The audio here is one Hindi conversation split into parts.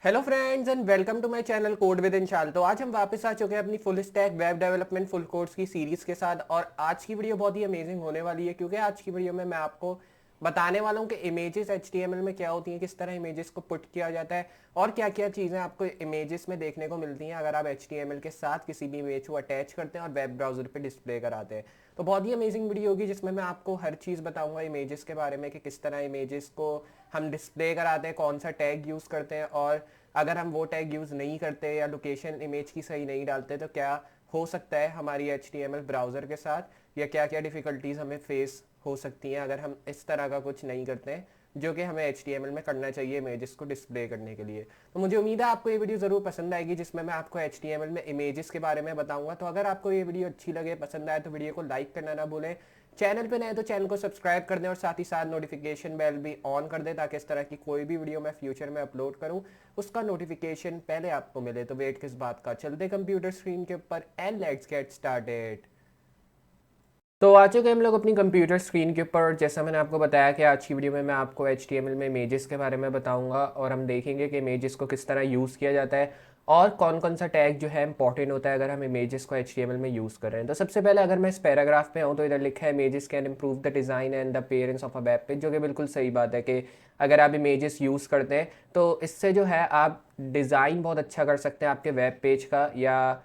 Hello friends and welcome to my channel code with Inshal. तो आज हम वापस आ चुके हैं अपनी full stack web development full course की सीरीज के साथ। और आज की वीडियो बहुत ही अमेजिंग होने वाली है क्योंकि आज की वीडियो में मैं आपको बताने वाला हूँ कि इमेजेस एचटीएमएल में क्या होती हैं, किस तरह इमेजेस को पुट किया जाता है और क्या क्या चीज़ें आपको इमेजेस में देखने को मिलती हैं अगर आप एचटीएमएल के साथ किसी भी इमेज को अटैच करते हैं और वेब ब्राउजर पे डिस्प्ले कराते हैं। तो बहुत ही अमेजिंग वीडियो होगी जिसमें मैं आपको हर चीज़ बताऊंगा इमेजेस के बारे में कि किस तरह इमेजेस को हम डिस्प्ले कराते हैं, कौन सा टैग यूज़ करते हैं, और अगर हम वो टैग यूज़ नहीं करते या लोकेशन इमेज की सही नहीं डालते तो क्या हो सकता है हमारी HTML ब्राउज़र के साथ, या क्या क्या डिफ़िकल्टीज़ हमें फेस हो सकती हैं अगर हम इस तरह का कुछ नहीं करते हैं जो कि हमें HTML में करना चाहिए इमेजेस को डिस्प्ले करने के लिए। तो मुझे उम्मीद है आपको ये वीडियो ज़रूर पसंद आएगी जिसमें मैं आपको HTML में इमेजेस के बारे में बताऊंगा। तो अगर आपको ये वीडियो अच्छी लगे, पसंद आए, तो वीडियो को लाइक करना ना भूलें। चैनल पे नए तो चैनल को सब्सक्राइब कर दें और साथ ही साथ नोटिफिकेशन बेल भी ऑन कर दें ताकि इस तरह की कोई भी वीडियो मैं फ्यूचर में अपलोड करूं उसका नोटिफिकेशन पहले आपको मिले। तो वेट किस बात का, चलते कंप्यूटर स्क्रीन के ऊपर एंड लेट्स गेट स्टार्टेड। तो आ चुके हम लोग अपनी कंप्यूटर स्क्रीन के ऊपर। जैसा मैंने आपको बताया कि आज की वीडियो में मैं आपको HTML में इमेजेस के बारे में बताऊंगा और हम देखेंगे कि इमेजेस को किस तरह यूज़ किया जाता है और कौन कौन सा टैग जो है इंपॉर्टेंट होता है अगर हम इमेजेस को HTML में यूज़ कर रहे हैं। तो सबसे पहले अगर मैं इस पैराग्राफ पे आऊँ तो इधर लिखा है images can improve the design and the appearance of a web page, जो कि बिल्कुल सही बात है कि अगर आप इमेजेस यूज़ करते हैं तो इससे जो है आप डिज़ाइन बहुत अच्छा कर सकते हैं आपके वेब पेज का या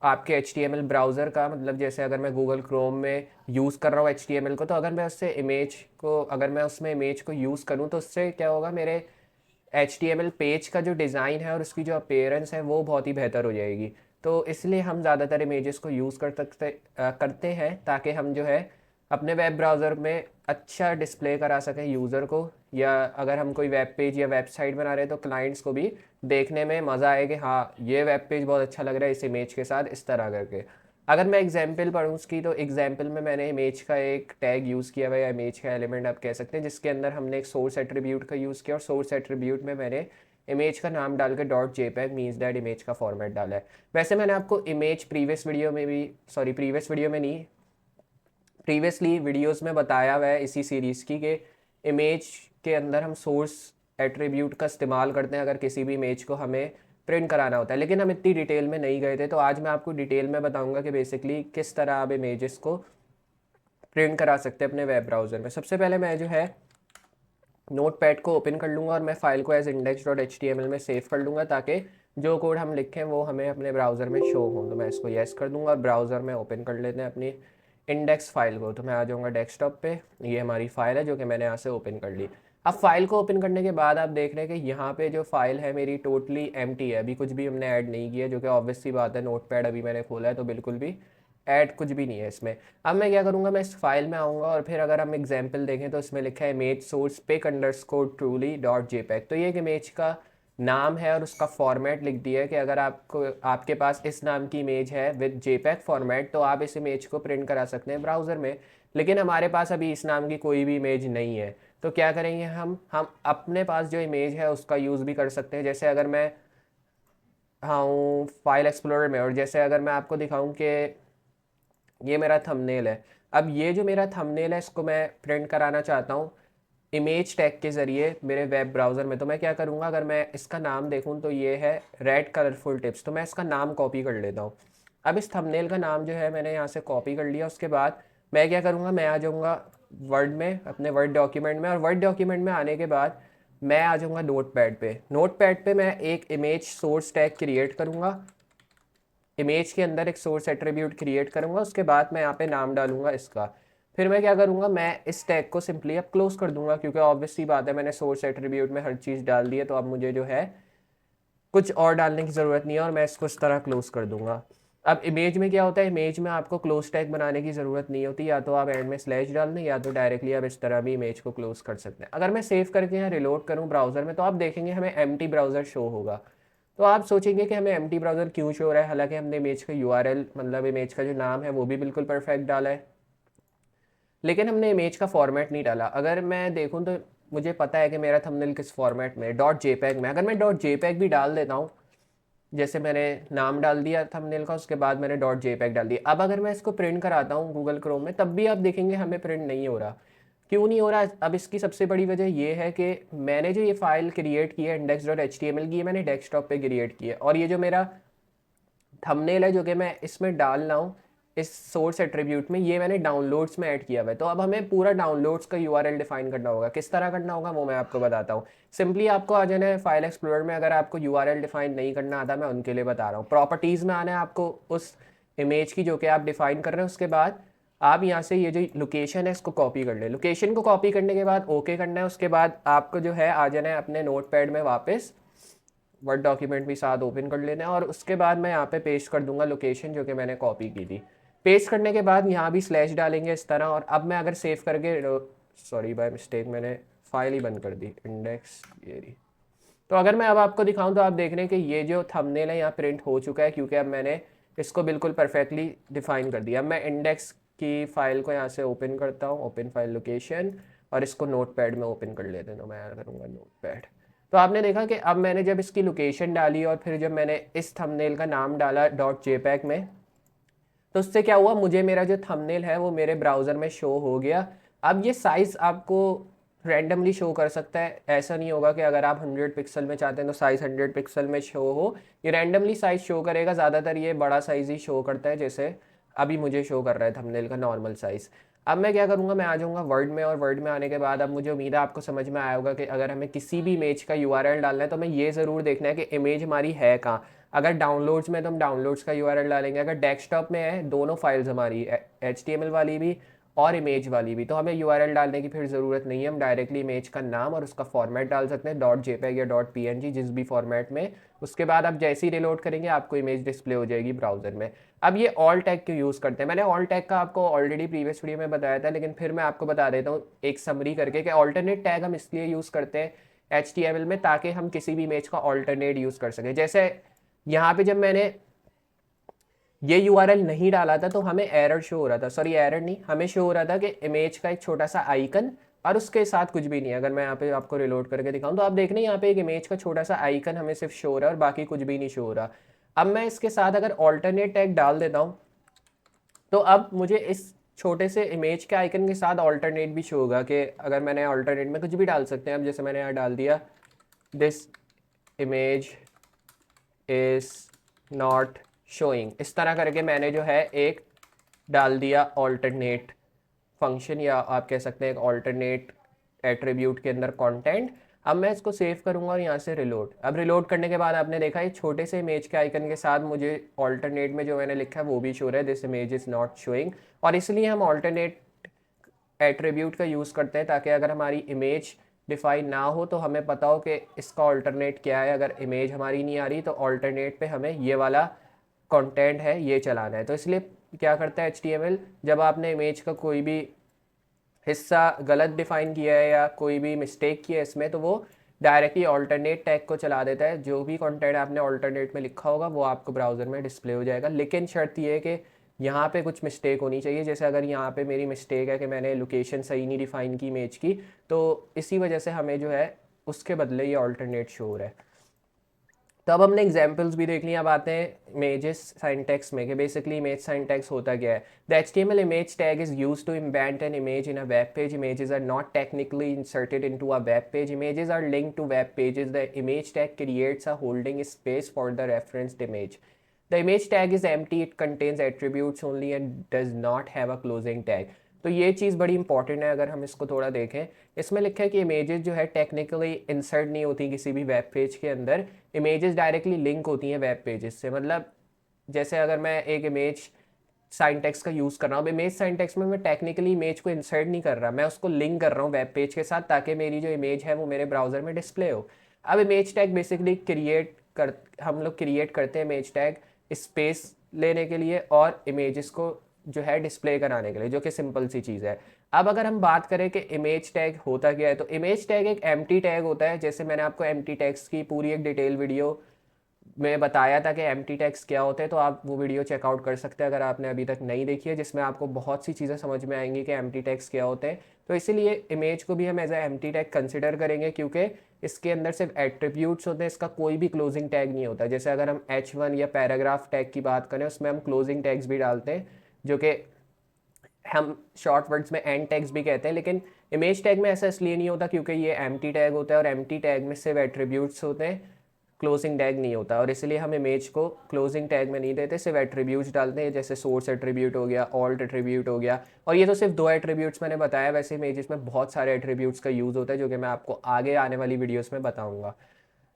आपके HTML ब्राउज़र का। मतलब जैसे अगर मैं गूगल क्रोम में यूज़ कर रहा हूँ HTML को, तो अगर मैं उससे इमेज को अगर मैं उसमें इमेज को यूज़ करूँ तो उससे क्या होगा, मेरे HTML पेज का जो डिज़ाइन है और उसकी जो अपीयरेंस है वो बहुत ही बेहतर हो जाएगी। तो इसलिए हम ज़्यादातर इमेजेस को यूज़ करते हैं ताकि हम जो है अपने वेब ब्राउज़र में अच्छा डिस्प्ले करा सकें यूज़र को, या अगर हम कोई वेब पेज या वेबसाइट बना रहे हैं तो क्लाइंट्स को भी देखने में मज़ा आए कि हाँ ये वेब पेज बहुत अच्छा लग रहा है इस इमेज के साथ, इस तरह करके। अगर मैं एग्जांपल पढ़ूँ उसकी, तो एग्जांपल में मैंने इमेज का एक टैग यूज़ किया हुआ है या इमेज का एलिमेंट आप कह सकते हैं, जिसके अंदर हमने एक सोर्स एट्रीब्यूट का यूज़ किया और सोर्स एट्रीब्यूट में मैंने इमेज का नाम डाल के dot JPEG means that image का फॉर्मेट डाला है। वैसे मैंने आपको इमेज प्रीवियस वीडियो में भी, सॉरी प्रीवियस वीडियो में नहीं, प्रीवियसली वीडियोस में बताया हुआ है इसी सीरीज़ की कि इमेज के अंदर हम सोर्स एट्रीब्यूट का इस्तेमाल करते हैं अगर किसी भी इमेज को हमें प्रिंट कराना होता है। लेकिन हम इतनी डिटेल में नहीं गए थे, तो आज मैं आपको डिटेल में बताऊंगा कि बेसिकली किस तरह आप इमेजेस को प्रिंट करा सकते हैं अपने वेब ब्राउज़र में। सबसे पहले मैं जो है नोट पैड को ओपन कर लूँगा और मैं फ़ाइल को एज index.html में सेव कर लूँगा ताकि जो कोड हम लिखें वो हमें अपने ब्राउज़र में शो हो। तो मैं इसको येस कर दूँगा और ब्राउज़र में ओपन कर लेते हैं अपनी इंडेक्स फाइल को। तो मैं आ जाऊँगा डेस्कटॉप पे, ये हमारी फ़ाइल है जो कि मैंने यहाँ से ओपन कर ली। अब फाइल को ओपन करने के बाद आप देख रहे हैं कि यहाँ पे जो फाइल है मेरी टोटली एम्प्टी है, अभी कुछ भी हमने ऐड नहीं किया, जो कि ऑब्वियस सी बात है, नोट पैड अभी मैंने खोला है तो बिल्कुल भी ऐड कुछ भी नहीं है इसमें। अब मैं क्या करूँगा, मैं इस फाइल में आऊँगा और फिर अगर हम एग्जाम्पल देखें तो इसमें लिखा है image source pic underscore truly dot jpeg. तो ये एक इमेज का नाम है और उसका फॉर्मेट लिख दिया है कि अगर आपको आपके पास इस नाम की इमेज है विद जेपैग फॉर्मेट तो आप इस इमेज को प्रिंट करा सकते हैं ब्राउज़र में। लेकिन हमारे पास अभी इस नाम की कोई भी इमेज नहीं है, तो क्या करेंगे, हम अपने पास जो इमेज है उसका यूज़ भी कर सकते हैं। जैसे अगर मैं हाँ हूँ फाइल एक्सप्लोरर में, और जैसे अगर मैं आपको दिखाऊं कि ये मेरा थंबनेल है, अब ये जो मेरा थंबनेल है इसको मैं प्रिंट कराना चाहता हूँ इमेज टैग के ज़रिए मेरे वेब ब्राउज़र में। तो मैं क्या करूँगा, अगर मैं इसका नाम देखूँ तो ये है रेड कलरफुल टिप्स, तो मैं इसका नाम कॉपी कर लेता हूँ। अब इस थंबनेल का नाम जो है मैंने यहाँ से कॉपी कर लिया। उसके बाद मैं क्या करूँगा, मैं आ जाऊँगा वर्ड में, अपने वर्ड डॉक्यूमेंट में, और वर्ड डॉक्यूमेंट में आने के बाद मैं आ जाऊँगा नोट पैड पे। नोट पैड पे मैं एक इमेज सोर्स टैग क्रिएट करूँगा, इमेज के अंदर एक सोर्स एट्रीब्यूट क्रिएट करूँगा। उसके बाद मैं यहाँ पे नाम डालूंगा इसका। फिर मैं क्या करूँगा, मैं इस टैग को सिंपली अब क्लोज कर दूंगा क्योंकि ऑब्वियसली बात है मैंने सोर्स एट्रीब्यूट में हर चीज़ डाल दी है, तो अब मुझे जो है कुछ और डालने की ज़रूरत नहीं है और मैं इसको इस तरह क्लोज कर दूंगा। अब इमेज में क्या होता है, इमेज में आपको क्लोज टैग बनाने की ज़रूरत नहीं होती, या तो आप एंड में स्लैश डाल दें या तो डायरेक्टली आप इस तरह भी इमेज को क्लोज कर सकते हैं। अगर मैं सेव करके यहाँ रिलोड करूँ ब्राउज़र में तो आप देखेंगे हमें एम्प्टी ब्राउज़र शो होगा। तो आप सोचेंगे कि हमें एम्प्टी ब्राउज़र क्यों शो हो रहा है, हालांकि हमने इमेज का यूआरएल मतलब इमेज का जो नाम है वो भी बिल्कुल परफेक्ट डाला है, लेकिन हमने इमेज का फॉर्मेट नहीं डाला। अगर मैं देखूं तो मुझे पता है कि मेरा थंबनेल किस फॉर्मेट में, डॉट जेपैग में। अगर मैं डॉट जेपैग भी डाल देता हूँ, जैसे मैंने नाम डाल दिया थंबनेल का, उसके बाद मैंने डॉट जेपैग डाल दिया, अब अगर मैं इसको प्रिंट कराता हूँ गूगल क्रोम में तब भी आप देखेंगे हमें प्रिंट नहीं हो रहा। क्यों नहीं हो रहा? अब इसकी सबसे बड़ी वजह ये है कि मैंने जो ये फाइल क्रिएट की है index.html की, ये मैंने डेस्कटॉप पे क्रिएट की है, और ये जो मेरा थंबनेल है जो कि मैं इसमें डाल रहा हूँ इस सोर्स एट्रीब्यूट में, ये मैंने डाउनलोड्स में ऐड किया हुआ है। तो अब हमें पूरा डाउनलोड्स का यूआरएल डिफाइन करना होगा। किस तरह करना होगा वो मैं आपको बताता हूँ। सिंपली आपको आ जाना है फाइल एक्सप्लोरर में। अगर आपको यूआरएल डिफाइन नहीं करना आता, मैं उनके लिए बता रहा हूँ। प्रॉपर्टीज़ में आना है आपको उस इमेज की जो कि आप डिफाइन कर रहे हैं। उसके बाद आप यहाँ से ये जो लोकेशन है इसको कॉपी कर ले। लोकेशन को कॉपी करने के बाद ओके करना है। उसके बाद आपको जो है आ जाना है अपने नोट पैड में वापस, वर्ड डॉक्यूमेंट भी साथ ओपन कर लेना है, और उसके बाद मैं यहाँ पे पेस्ट कर दूंगा लोकेशन जो कि मैंने कॉपी की थी। पेस्ट करने के बाद यहाँ भी स्लैश डालेंगे इस तरह। और अब मैं अगर सेव करके, सॉरी बाय मिस्टेक मैंने फाइल ही बंद कर दी, इंडेक्स ये रही। तो अगर मैं अब आपको दिखाऊं तो आप देख रहे हैं कि ये जो थंबनेल है यहाँ प्रिंट हो चुका है, क्योंकि अब मैंने इसको बिल्कुल परफेक्टली डिफाइन कर दिया। अब मैं इंडेक्स की फाइल को यहाँ से ओपन करता हूँ, ओपन फाइल लोकेशन, और इसको नोट पैड में ओपन कर लेते हैं। तो मैं करूँगा नोट पैड। तो आपने देखा कि अब मैंने जब इसकी लोकेशन डाली और फिर जब मैंने इस थंबनेल का नाम डाला .jpeg में, तो उससे क्या हुआ, मुझे मेरा जो थंबनेल है वो मेरे ब्राउज़र में शो हो गया। अब ये साइज़ आपको रैंडमली शो कर सकता है। ऐसा नहीं होगा कि अगर आप 100 पिक्सल में चाहते हैं तो साइज़ 100 पिक्सल में शो हो। ये रैंडमली साइज़ शो करेगा। ज़्यादातर ये बड़ा साइज़ ही शो करता है, जैसे अभी मुझे शो कर रहा है थंबनेल का नॉर्मल साइज़। अब मैं क्या करूँगा, मैं आ जाऊँगा वर्ड में, और वर्ड में आने के बाद अब मुझे उम्मीद है आपको समझ में आया होगा कि अगर हमें किसी भी इमेज का यूआरएल डालना है तो हमें ये ज़रूर देखना है कि इमेज हमारी है कहाँ। अगर डाउनलोड्स में तो हम डाउनलोड्स का यूआरएल डालेंगे। अगर डेस्कटॉप में है, दोनों फाइल्स हमारी HTML वाली भी और इमेज वाली भी, तो हमें यूआरएल डालने की फिर ज़रूरत नहीं है। हम डायरेक्टली इमेज का नाम और उसका फॉर्मेट डाल सकते हैं, .jpeg या .png, जिस भी फॉर्मेट में। उसके बाद आप जैसे ही रिलोड करेंगे आपको इमेज डिस्प्ले हो जाएगी ब्राउज़र में। अब ये ऑल टैग क्यों यूज़ करते हैं? मैंने ऑल टैग का आपको ऑलरेडी प्रीवियस वीडियो में बताया था, लेकिन फिर मैं आपको बता देता हूँ एक समरी करके कि ऑल्टरनेट टैग हम इसलिए यूज़ करते हैं HTML में ताकि हम किसी भी इमेज का ऑल्टरनेट यूज़ कर सकें। जैसे यहाँ पे जब मैंने ये यूआरएल नहीं डाला था तो हमें एरर शो हो रहा था, सॉरी एरर नहीं, हमें शो हो रहा था कि इमेज का एक छोटा सा आइकन और उसके साथ कुछ भी नहीं है। अगर मैं यहाँ पे आपको रिलोड करके दिखाऊं तो आप देख रहे हैं यहाँ पे एक इमेज का छोटा सा आइकन हमें सिर्फ शो हो रहा है और बाकी कुछ भी नहीं शो हो रहा। अब मैं इसके साथ अगर ऑल्टरनेट टैग डाल देता हूँ तो अब मुझे इस छोटे से इमेज के आइकन के साथ ऑल्टरनेट भी शो होगा कि अगर मैंने ऑल्टरनेट में कुछ भी डाल सकते हैं। अब जैसे मैंने यहाँ डाल दिया this image is not showing, इस तरह करके मैंने जो है एक डाल दिया ऑल्टरनेट फंक्शन, या आप कह सकते हैं एक ऑल्टरनेट एट्रीब्यूट के अंदर कंटेंट। अब मैं इसको सेव करूंगा और यहाँ से रिलोड। अब रिलोड करने के बाद आपने देखा ये छोटे से इमेज के आइकन के साथ मुझे ऑल्टरनेट में जो मैंने लिखा है वो भी शो रहा है, this image is not showing. और इसलिए हम ऑल्टरनेट एट्रीब्यूट का यूज़ करते हैं ताकि अगर हमारी इमेज डिफाइन ना हो तो हमें पता हो कि इसका ऑल्टरनेट क्या है। अगर इमेज हमारी नहीं आ रही तो ऑल्टरनेट पे हमें ये वाला कंटेंट है ये चलाना है। तो इसलिए क्या करता है HTML, जब आपने इमेज का कोई भी हिस्सा गलत डिफाइन किया है या कोई भी मिस्टेक किया है इसमें, तो वो डायरेक्टली ऑल्टरनेट टैग को चला देता है। जो भी कंटेंट आपने ऑल्टरनेट में लिखा होगा वो आपको ब्राउज़र में डिस्प्ले हो जाएगा। लेकिन शर्त ये है कि यहाँ पे कुछ मिस्टेक होनी चाहिए। जैसे अगर यहाँ पे मेरी मिस्टेक है कि मैंने लोकेशन सही नहीं डिफाइन की इमेज की, तो इसी वजह से हमें जो है उसके बदले ये ऑल्टरनेट शो हो रहा है। तो अब हमने एग्जाम्पल्स भी देख लिया। अब आते हैं इमेजेस सिंटैक्स में कि बेसिकली इमेज सिंटैक्स होता क्या है। The HTML image tag is used to embed an image in a web page. Images are not technically inserted into a web page. Images are linked to web pages. The image tag creates a holding space for the referenced image. The image tag is empty. It contains attributes only and does not have a closing tag. तो ये चीज़ बड़ी इंपॉर्टेंट है। अगर हम इसको थोड़ा देखें, इसमें लिखा है कि इमेजेस जो है टेक्निकली इंसर्ट नहीं होती किसी भी वेब पेज के अंदर। इमेजेस डायरेक्टली लिंक होती हैं वेब पेजेस से। मतलब जैसे अगर मैं एक इमेज साइंटेक्स का यूज़ कर रहा हूँ, इमेज साइंटेक्स में मैं टेक्निकली इमेज को इंसर्ट नहीं कर रहा, मैं उसको लिंक कर रहा हूँ वेब पेज के साथ ताकि मेरी जो इमेज है वो मेरे ब्राउज़र में डिस्प्ले हो। अब इमेज टैग बेसिकली हम लोग क्रिएट करते हैं इमेज टैग स्पेस लेने के लिए और इमेजेस को जो है डिस्प्ले कराने के लिए, जो कि सिंपल सी चीज़ है। अब अगर हम बात करें कि इमेज टैग होता क्या है, तो इमेज टैग एक एम्प्टी टैग होता है। जैसे मैंने आपको एम्प्टी टैग्स की पूरी एक डिटेल वीडियो में बताया था कि एम्प्टी टैग्स क्या होते हैं, तो आप वो वीडियो चेकआउट कर सकते हैं अगर आपने अभी तक नहीं देखी है, जिसमें आपको बहुत सी चीज़ें समझ में आएंगी कि एम्प्टी टैग्स क्या होते हैं। तो इसीलिए इमेज को भी हम as a empty tag consider करेंगे, क्योंकि इसके अंदर सिर्फ एट्रीब्यूट्स होते हैं, इसका कोई भी क्लोजिंग टैग नहीं होता। जैसे अगर हम H1 या पैराग्राफ टैग की बात करें उसमें हम क्लोजिंग टैग्स भी डालते हैं, जो कि हम शॉर्ट वर्ड्स में एंड टैग्स भी कहते हैं, लेकिन इमेज टैग में ऐसा इसलिए नहीं होता क्योंकि ये एम्प्टी टैग होता है और एम्प्टी टैग में सिर्फ एट्रीब्यूट्स होते हैं, क्लोजिंग टैग नहीं होता, और इसलिए हम इमेज को क्लोजिंग टैग में नहीं देते, सिर्फ एट्रीब्यूट्स डालते हैं, जैसे सोर्स एट्रीब्यूट हो गया, ऑल्ट एट्रीब्यूट हो गया। और ये तो सिर्फ 2 एट्रीब्यूट्स मैंने बताया, वैसे इमेजेस में बहुत सारे एट्रीब्यूट्स का यूज़ होता है जो कि मैं आपको आगे आने वाली वीडियोस में बताऊंगा।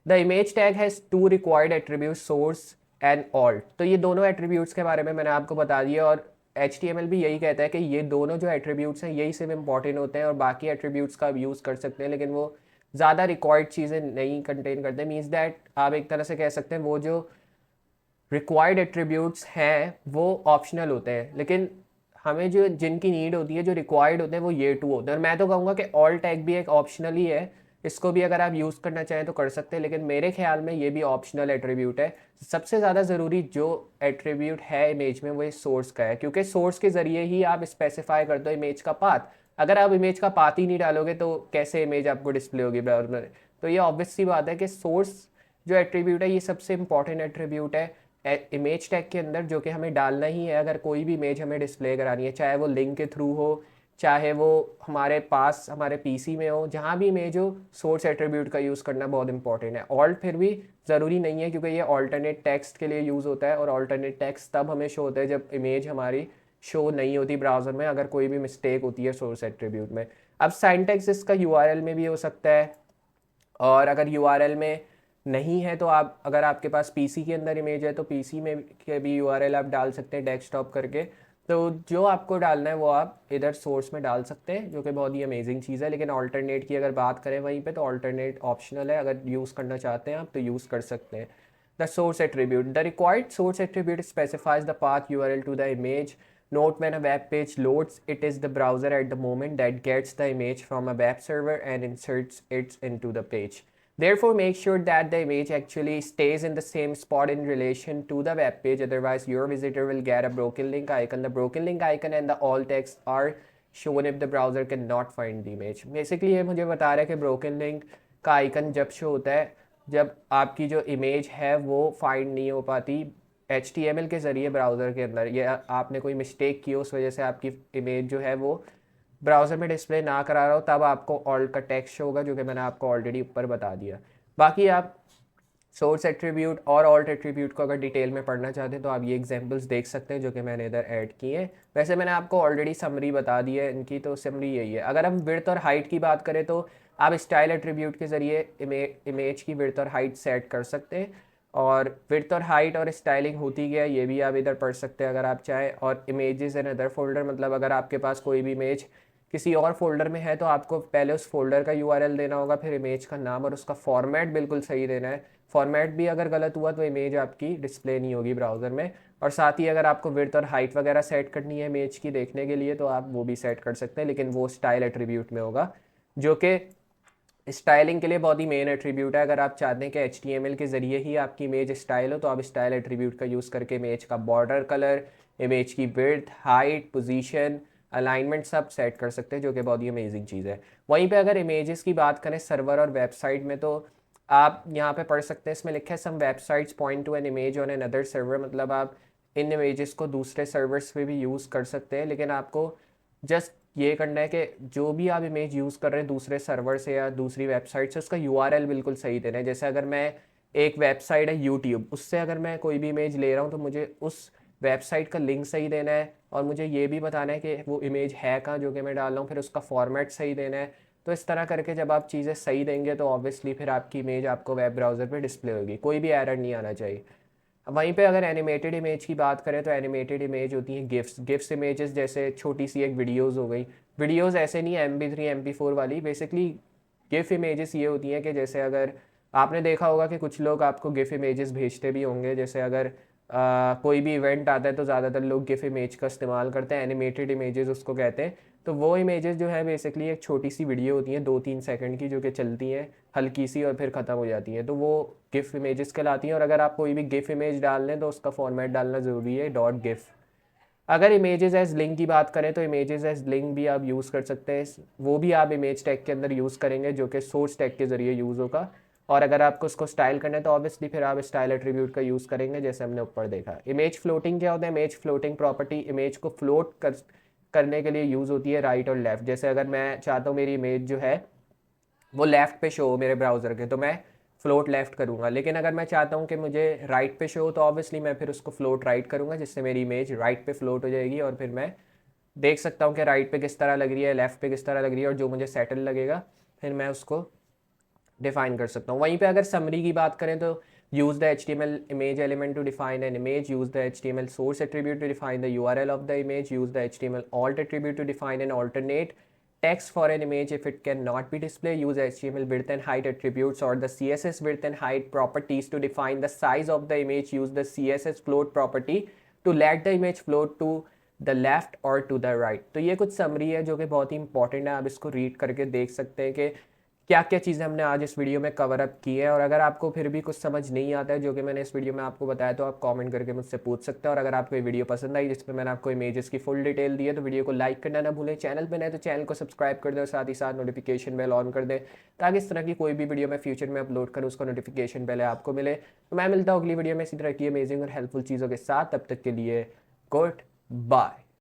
The image tag has 2 required attribute, source and alt. तो ये दोनों एट्रीब्यूट्स के बारे में मैंने आपको बता दिया, और HTML भी यही कहता है कि ये दोनों जो एट्रीब्यूट्स हैं यही सिर्फ इंपॉर्टेंट होते हैं, और बाकी एट्रीब्यूट्स का आप यूज़ कर सकते हैं, लेकिन वो ज़्यादा रिक्वायर्ड चीज़ें नहीं कंटेन करते। मीन्स दैट आप एक तरह से कह सकते हैं वो जो रिक्वायर्ड एट्रीब्यूट्स हैं वो ऑप्शनल होते हैं, लेकिन हमें जो जिनकी नीड होती है, जो रिक्वायर्ड होते हैं, वो ये 2 होते हैं। और मैं तो कहूँगा कि ऑल टैग भी एक ऑप्शनल ही है, इसको भी अगर आप यूज़ करना चाहें तो कर सकते हैं, लेकिन मेरे ख्याल में ये भी ऑप्शनल एट्रीब्यूट है। सबसे ज़्यादा ज़रूरी जो एट्रीब्यूट है इमेज में वो इस सोर्स का है, क्योंकि सोर्स के ज़रिए ही आप स्पेसिफाई कर दो इमेज का पाथ। अगर आप इमेज का पाथ ही नहीं डालोगे तो कैसे इमेज आपको डिस्प्ले होगी ब्राउज़र में। तो ये ऑब्वियस सी बात है कि सोर्स जो एट्रीब्यूट है ये सबसे इंपॉर्टेंट एट्रीब्यूट है इमेज टैग के अंदर, जो कि हमें डालना ही है अगर कोई भी इमेज हमें डिस्प्ले करानी है, चाहे वो लिंक के थ्रू हो, चाहे वो हमारे पास हमारे पीसी में हो, जहाँ भी इमेज हो, सोर्स एट्रीब्यूट का यूज़ करना बहुत इंपॉर्टेंट है। ऑल्ट फिर भी ज़रूरी नहीं है, क्योंकि ये ऑल्टरनेट टेक्स्ट के लिए यूज़ होता है, और ऑल्टरनेट टेक्स्ट तब हमें शो होता है जब इमेज हमारी शो नहीं होती ब्राउज़र में, अगर कोई भी मिस्टेक होती है सोर्स एट्रीब्यूट में। अब सिंटैक्स इसका यूआरएल में भी हो सकता है, और अगर यूआरएल में नहीं है तो आप, अगर आपके पास पीसी के अंदर इमेज है तो पीसी में के भी यूआरएल आप डाल सकते हैं डेस्कटॉप करके। तो जो आपको डालना है वो आप इधर सोर्स में डाल सकते हैं, जो कि बहुत ही अमेजिंग चीज़ है। लेकिन ऑल्टरनेट की अगर बात करें वहीं पे, तो ऑल्टरनेट ऑप्शनल है, अगर यूज़ करना चाहते हैं आप तो यूज़ कर सकते हैं। The source attribute, the required source attribute specifies the path URL to the image. Note when a web page loads, it is the browser at the moment that gets the image from a web server and inserts it into the page. Therefore, make sure that the image actually stays in the same spot in relation to the web page, otherwise your visitor will get a broken link icon. The broken link icon and the alt text are shown if the browser cannot find the image. Basically ये मुझे बता रहा है कि broken link का आइकन जब शो होता है जब आपकी जो इमेज है वो फाइंड नहीं हो पाती HTML के ज़रिए ब्राउज़र के अंदर, या आपने कोई मिस्टेक की उस वजह से आपकी इमेज जो है वो ब्राउज़र में डिस्प्ले ना करा रहा हो, तब आपको ऑल्ट का टेक्स्ट होगा, जो कि मैंने आपको ऑलरेडी ऊपर बता दिया। बाकी आप सोर्स एट्रीब्यूट और ऑल्ट एट्रीब्यूट को अगर डिटेल में पढ़ना चाहते हैं तो आप ये एग्जांपल्स देख सकते हैं जो कि मैंने इधर ऐड किए हैं। वैसे मैंने आपको ऑलरेडी समरी बता दी है इनकी, तो समरी यही है। अगर हम विड्थ और हाइट की बात करें तो आप स्टाइल एट्रीब्यूट के ज़रिए इमेज की विड्थ और हाइट सेट कर सकते हैं, और विड्थ और हाइट और स्टाइलिंग होती क्या है ये भी आप इधर पढ़ सकते हैं अगर आप चाहें। और इमेजेस इन अदर फोल्डर, मतलब अगर आपके पास कोई भी इमेज किसी और फोल्डर में है तो आपको पहले उस फोल्डर का यूआरएल देना होगा, फिर इमेज का नाम, और उसका फॉर्मेट बिल्कुल सही देना है। फॉर्मेट भी अगर गलत हुआ तो इमेज आपकी डिस्प्ले नहीं होगी ब्राउज़र में। और साथ ही अगर आपको विड्थ और हाइट वगैरह सेट करनी है इमेज की देखने के लिए तो आप वो भी सेट कर सकते हैं, लेकिन वो स्टाइल एट्रीब्यूट में होगा, जो कि स्टाइलिंग के लिए बहुत ही मेन एट्रीब्यूट है। अगर आप चाहते हैं कि HTML के ज़रिए ही आपकी इमेज स्टाइल हो तो आप स्टाइल एट्रीब्यूट का यूज़ करके इमेज का बॉर्डर कलर, इमेज की विड्थ, हाइट, पोजीशन, अलाइनमेंट सब सेट कर सकते हैं, जो कि बहुत ही अमेजिंग चीज़ है। वहीं पे अगर इमेजेस की बात करें सर्वर और वेबसाइट में, तो आप यहाँ पे पढ़ सकते हैं, इसमें लिखा है some websites point to an image on an other server, मतलब आप इन इमेजेस को दूसरे सर्वर्स पे भी यूज़ कर सकते हैं, लेकिन आपको जस्ट ये करना है कि जो भी आप इमेज यूज़ कर रहे हैं दूसरे सर्वर से या दूसरी वेबसाइट से, उसका यूआरएल बिल्कुल सही देना है। जैसे अगर मैं एक वेबसाइट है यूट्यूब, उससे अगर मैं कोई भी इमेज ले रहा हूँ तो मुझे उस वेबसाइट का लिंक सही देना है, और मुझे ये भी बताना है कि वो इमेज है कहाँ जो कि मैं डाल रहा हूँ, फिर उसका फॉर्मेट सही देना है। तो इस तरह करके जब आप चीज़ें सही देंगे तो ऑब्वियसली फिर आपकी इमेज आपको वेब ब्राउज़र पे डिस्प्ले होगी, कोई भी एरर नहीं आना चाहिए। वहीं पे अगर एनिमेटेड इमेज की बात करें तो एनिमेटेड इमेज होती हैं गिफ्स इमेजेस, जैसे छोटी सी एक वीडियोस हो गई। वीडियोस ऐसे नहीं है MP3 MP4 वाली, बेसिकली गिफ इमेजेस ये होती हैं कि जैसे अगर आपने देखा होगा कि कुछ लोग आपको गिफ इमेजेस भेजते भी होंगे, जैसे अगर कोई भी इवेंट आता है तो ज़्यादातर लोग गिफ इमेज का इस्तेमाल करते हैं, एनिमेटेड इमेजेस उसको कहते हैं। तो वो इमेजेस जो है बेसिकली एक छोटी सी वीडियो होती हैं 2-3 सेकंड की, जो कि चलती हैं हल्की सी और फिर ख़त्म हो जाती हैं, तो वो गिफ इमेजेस कहलाती हैं। और अगर आप कोई भी गिफ इमेज डाल लें तो उसका फॉर्मेट डालना ज़रूरी है .gif। अगर इमेजेस एज लिंक की बात करें तो इमेजेस एज लिंक भी आप यूज़ कर सकते हैं, वो भी आप इमेज टैग के अंदर यूज़ करेंगे जो कि सोर्स टैग के ज़रिए यूज़ होगा। और अगर आपको उसको स्टाइल करना है तो ऑब्वियसली फिर आप स्टाइल एट्रीब्यूट का यूज़ करेंगे, जैसे हमने ऊपर देखा। इमेज फ्लोटिंग क्या होता है? इमेज फ्लोटिंग प्रॉपर्टी इमेज को फ्लोट करने के लिए यूज़ होती है राइट और लेफ़्ट। जैसे अगर मैं चाहता हूँ मेरी इमेज जो है वो लेफ़्ट पे शो हो मेरे ब्राउज़र के, तो मैं फ्लोट लेफ़्ट करूँगा। लेकिन अगर मैं चाहता हूँ कि मुझे राइट पे शो हो, तो ऑब्वियसली मैं फिर उसको फ्लोट राइट करूँगा, जिससे मेरी इमेज राइट पे फ्लोट हो जाएगी और फिर मैं देख सकता हूँ कि राइट पे किस तरह लग रही है, लेफ़्ट पे किस तरह लग रही है, और जो मुझे सेटल लगेगा फिर मैं उसको डिफाइन कर सकता हूँ। वहीं पे अगर समरी की बात करें तो use the HTML image element to define an image, use the HTML source attribute to define the URL of the image, use the HTML alt attribute to define an alternate text for an image if it cannot be displayed, use HTML width and height attributes or the CSS width and height properties to define the size of the image, use the CSS float property to let the image float to the left और टू द राइट। तो ये कुछ समरी है जो कि बहुत ही इंपॉर्टेंट है, आप इसको रीड करके देख सकते हैं कि क्या क्या चीज़ें हमने आज इस वीडियो में कवर अप की है। और अगर आपको फिर भी कुछ समझ नहीं आता है जो कि मैंने इस वीडियो में आपको बताया, तो आप कमेंट करके मुझसे पूछ सकते हैं। और अगर आपको ये वीडियो पसंद आई जिसमें मैंने आपको इमेजेस की फुल डिटेल दी है, तो वीडियो को लाइक करना ना भूलें, चैनल पर नए तो चैनल को सब्सक्राइब कर दें और साथ ही साथ नोटिफिकेशन बेल ऑन कर दें, ताकि इस तरह की कोई भी वीडियो मैं फ्यूचर में अपलोड करूँ उसका नोटिफिकेशन पहले आपको मिले। तो मैं मिलता हूँ अगली वीडियो में इसी तरह की अमेजिंग और हेल्पफुल चीज़ों के साथ। तब तक के लिए गुड बाय।